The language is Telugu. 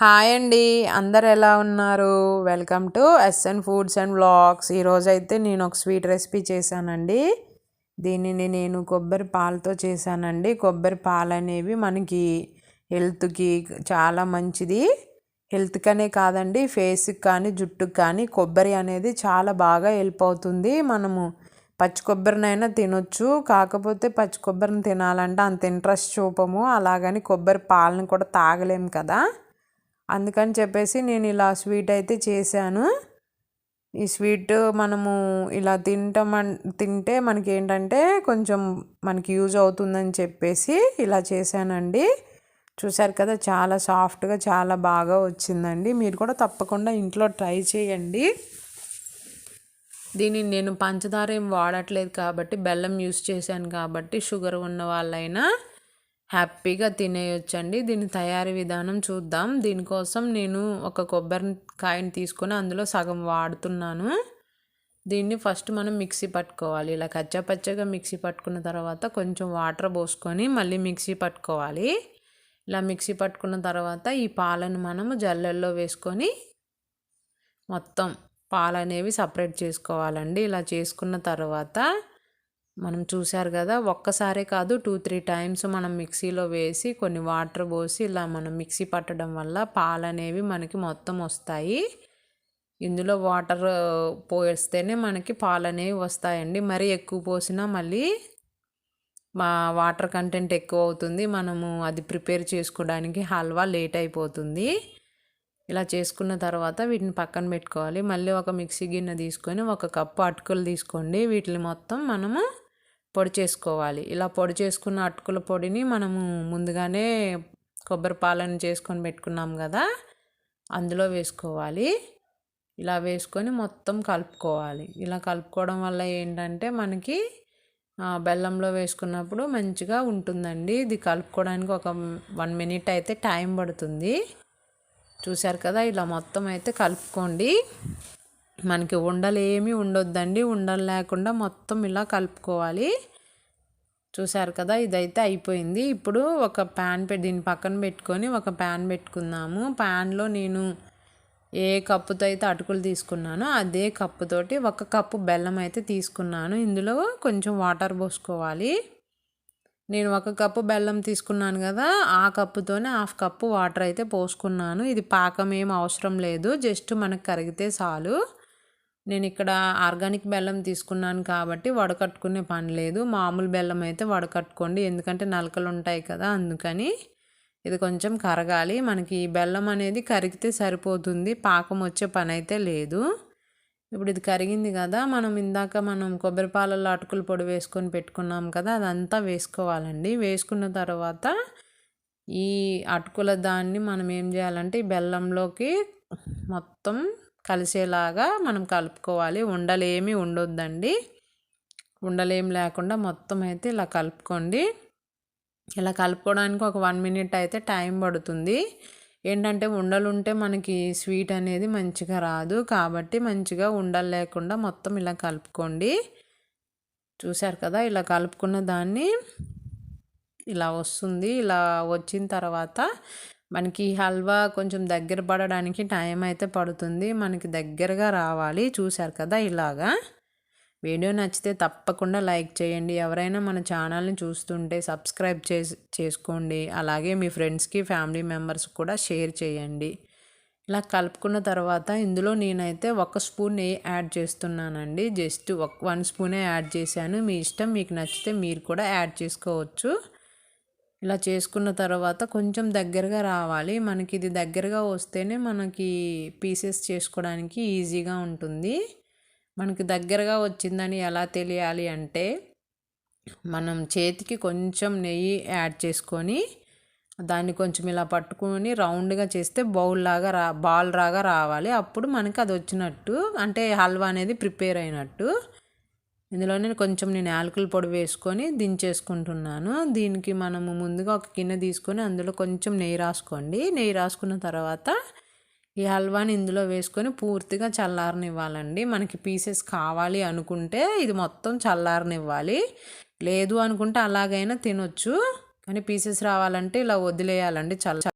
హాయ్ అండి, అందరు ఎలా ఉన్నారు? Welcome to S N foods and vlogs. ఈరోజైతే నేను ఒక స్వీట్ రెసిపీ చేశానండి. దీనిని నేను కొబ్బరి పాలతో చేశానండి. కొబ్బరి పాలు అనేవి మనకి హెల్త్కి చాలా మంచిది. హెల్త్కనే కాదండి, ఫేస్కి కానీ జుట్టుకి కానీ కొబ్బరి అనేది చాలా బాగా హెల్ప్ అవుతుంది. మనము పచ్చి కొబ్బరినైనా తినొచ్చు, కాకపోతే పచ్చి కొబ్బరిని తినాలంటే అంత ఇంట్రెస్ట్ చూపము. అలాగని కొబ్బరి పాలను కూడా తాగలేము కదా. అందుకని చెప్పేసి నేను ఇలా స్వీట్ అయితే చేశాను. ఈ స్వీట్ మనము ఇలా తింటే మనకి ఏంటంటే కొంచెం మనకి యూజ్ అవుతుందని చెప్పేసి ఇలా చేశానండి. చూసారు కదా, చాలా సాఫ్ట్గా చాలా బాగా వచ్చిందండి. మీరు కూడా తప్పకుండా ఇంట్లో ట్రై చేయండి. దీనిని నేను పంచదార ఏం వాడట్లేదు కాబట్టి, బెల్లం యూస్ చేశాను కాబట్టి షుగర్ ఉన్న వాళ్ళైనా హ్యాపీగా తినేయొచ్చండి. దీని తయారీ విధానం చూద్దాం. దీనికోసం నేను ఒక కొబ్బరికాయని తీసుకొని అందులో సగం వాడుతున్నాను. దీన్ని ఫస్ట్ మనం మిక్సీ పట్టుకోవాలి. ఇలా కచ్చాపచ్చగా మిక్సీ పట్టుకున్న తర్వాత కొంచెం వాటర్ పోసుకొని మళ్ళీ మిక్సీ పట్టుకోవాలి. ఇలా మిక్సీ పట్టుకున్న తర్వాత ఈ పాలను మనము జల్లెల్లో వేసుకొని మొత్తం పాలు అనేవి సపరేట్ చేసుకోవాలండి. ఇలా చేసుకున్న తర్వాత మనం చూసారు కదా, ఒక్కసారే కాదు 2-3 టైమ్స్ మనం మిక్సీలో వేసి కొన్ని వాటర్ పోసి ఇలా మనం మిక్సీ పట్టడం వల్ల పాలు అనేవి మనకి మొత్తం వస్తాయి. ఇందులో వాటర్ పోస్తేనే మనకి పాలు అనేవి వస్తాయండి. మరీ ఎక్కువ పోసినా మళ్ళీ వాటర్ కంటెంట్ ఎక్కువ అవుతుంది. మనము అది ప్రిపేర్ చేసుకోవడానికి హల్వా లేట్ అయిపోతుంది. ఇలా చేసుకున్న తర్వాత వీటిని పక్కన పెట్టుకోవాలి. మళ్ళీ ఒక మిక్సీ గిన్నె తీసుకొని 1 కప్పు అటుకులు తీసుకోండి. వీటిని మొత్తం మనము పొడి చేసుకోవాలి. ఇలా పొడి చేసుకున్న అటుకుల పొడిని మనము ముందుగానే కొబ్బరి పాలను చేసుకొని పెట్టుకున్నాం కదా, అందులో వేసుకోవాలి. ఇలా వేసుకొని మొత్తం కలుపుకోవాలి. ఇలా కలుపుకోవడం వల్ల ఏంటంటే మనకి బెల్లంలో వేసుకున్నప్పుడు మంచిగా ఉంటుందండి. ఇది కలుపుకోవడానికి ఒక 1 మినిట్ అయితే టైం పడుతుంది. చూశారు కదా, ఇలా మొత్తం అయితే కలుపుకోండి. మనకి ఉండలు ఏమీ ఉండొద్దండి. ఉండలు లేకుండా మొత్తం ఇలా కలుపుకోవాలి. చూశారు కదా, ఇదైతే అయిపోయింది. ఇప్పుడు ఒక ప్యాన్ దీన్ని పక్కన పెట్టుకొని ఒక ప్యాన్ పెట్టుకుందాము. ప్యాన్లో నేను ఏ కప్పుతో అయితే అటుకులు తీసుకున్నానో అదే కప్పుతోటి 1 కప్పు బెల్లం అయితే తీసుకున్నాను. ఇందులో కొంచెం వాటర్ పోసుకోవాలి. నేను 1 కప్పు బెల్లం తీసుకున్నాను కదా, ఆ కప్పుతోనే 1/2 కప్పు వాటర్ అయితే పోసుకున్నాను. ఇది పాకం ఏం అవసరం లేదు, జస్ట్ మనకు కరిగితే చాలు. నేను ఇక్కడ ఆర్గానిక్ బెల్లం తీసుకున్నాను కాబట్టి వడకట్టుకునే పని లేదు. మామూలు బెల్లం అయితే వడకట్టుకోండి, ఎందుకంటే నలకలు ఉంటాయి కదా, అందుకని. ఇది కొంచెం కరగాలి. మనకి బెల్లం అనేది కరిగితే సరిపోతుంది, పాకం వచ్చే పని అయితే లేదు. ఇప్పుడు ఇది కరిగింది కదా, మనం కొబ్బరి పాలలో అటుకుల పొడి వేసుకొని పెట్టుకున్నాం కదా, అదంతా వేసుకోవాలండి. వేసుకున్న తర్వాత ఈ అటుకుల దాన్ని మనం ఏం చేయాలంటే ఈ బెల్లంలోకి మొత్తం కలిసేలాగా మనం కలుపుకోవాలి. ఉండలేమి ఉండొద్దండి. ఉండలేం లేకుండా మొత్తం అయితే ఇలా కలుపుకోండి. ఇలా కలుపుకోవడానికి ఒక 1 మినిట్ అయితే టైం పడుతుంది. ఏంటంటే ఉండలు ఉంటే మనకి స్వీట్ అనేది మంచిగా రాదు, కాబట్టి మంచిగా ఉండలు లేకుండా మొత్తం ఇలా కలుపుకోండి. చూశారు కదా, ఇలా కలుపుకున్న దాన్ని ఇలా వస్తుంది. ఇలా వచ్చిన తర్వాత మనకి హల్వా కొంచెం దగ్గర పడడానికి టైం అయితే పడుతుంది. మనకి దగ్గరగా రావాలి. చూశారు కదా, ఇలాగా. వీడియో నచ్చితే తప్పకుండా లైక్ చేయండి. ఎవరైనా మన ఛానల్ని చూస్తుంటే సబ్స్క్రైబ్ చేసుకోండి. అలాగే మీ ఫ్రెండ్స్కి ఫ్యామిలీ మెంబర్స్ కూడా షేర్ చేయండి. ఇలా కలుపుకున్న తర్వాత ఇందులో నేనైతే 1 స్పూన్ నెయ్యి యాడ్ చేస్తున్నానండి. జస్ట్ 1 స్పూనే యాడ్ చేశాను. మీ ఇష్టం, మీకు నచ్చితే మీరు కూడా యాడ్ చేసుకోవచ్చు. ఇలా చేసుకున్న తర్వాత కొంచెం దగ్గరగా రావాలి. మనకి ఇది దగ్గరగా వస్తేనే మనకి పీసెస్ చేసుకోవడానికి ఈజీగా ఉంటుంది. మనకి దగ్గరగా వచ్చిందని ఎలా తెలియాలి అంటే, మనం చేతికి కొంచెం నెయ్యి యాడ్ చేసుకొని దాన్ని కొంచెం ఇలా పట్టుకొని రౌండ్గా చేస్తే బాల్ లాగా రావాలి. అప్పుడు మనకి అది వచ్చినట్టు, అంటే హల్వా అనేది ప్రిపేర్ అయినట్టు. ఇందులోనే కొంచెం నేను యాలకుల పొడి వేసుకొని దించేసుకుంటున్నాను. దీనికి మనము ముందుగా ఒక గిన్నె తీసుకొని అందులో కొంచెం నెయ్యి రాసుకోండి. నెయ్యి రాసుకున్న తర్వాత ఈ హల్వాని ఇందులో వేసుకొని పూర్తిగా చల్లారనివ్వాలండి. మనకి పీసెస్ కావాలి అనుకుంటే ఇది మొత్తం చల్లారనివ్వాలి, లేదు అనుకుంటే అలాగైనా తినొచ్చు. కానీ పీసెస్ రావాలంటే ఇలా వదిలేయాలండి.